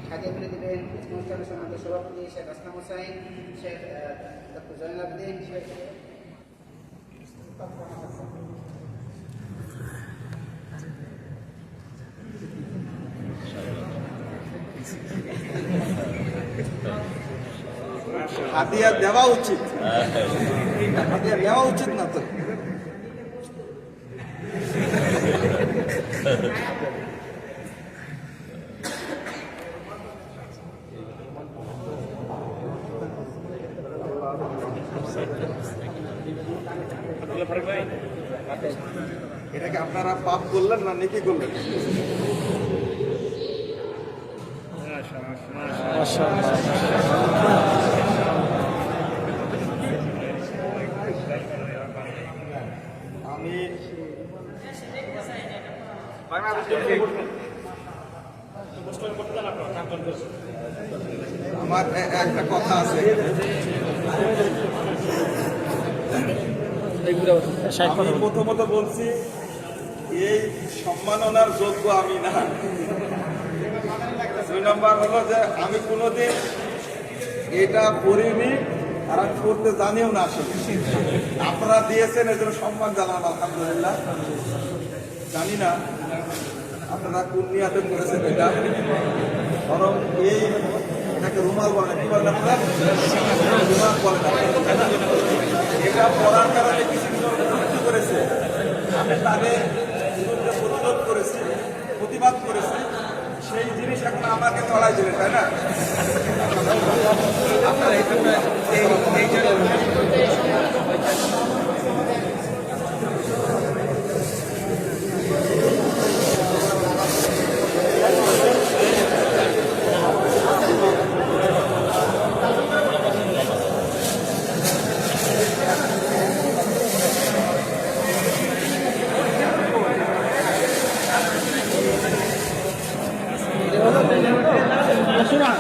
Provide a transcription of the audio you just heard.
হাদিয়াগুলি দিবেন অনুষ্ঠানের সম্মানিত সভাপতি শেখ আসলাম হোসাইন, শেখ ডক্টর জয়নাল আবেদিন, শেখ হাদিয়া দেওয়া উচিত, হাদিয়া দেওয়া উচিত না তো। এটাকে আপনারা পাপ করলেন না নেকি করলেন? আমি আমার একটা কথা আছে, আমি প্রথমত বলছি এই সম্মাননার যোগ্য আমি না। 2 নম্বর হলো যে আমি কোনোদিন এটা করিনি আর আমি করতে জানিও না। আসলে আপনারা দিয়েছেন এর জন্য সম্মান জানালাম, আলহামদুলিল্লাহ। জানি না আপনারা কোন নিয়াতে করেছেন এটা, বরং এই এটাকে রুমাল বলেন, কি বলেন আপনারা? রুমাল বলেন। এটা পড়ার কারণে কিছু কিছু করেছে, আমি তাদের প্রতিরোধ করেছি, প্রতিবাদ করেছি, সেই জিনিস এখন আমাকে চড়াই দিলেন, তাই না? শোনা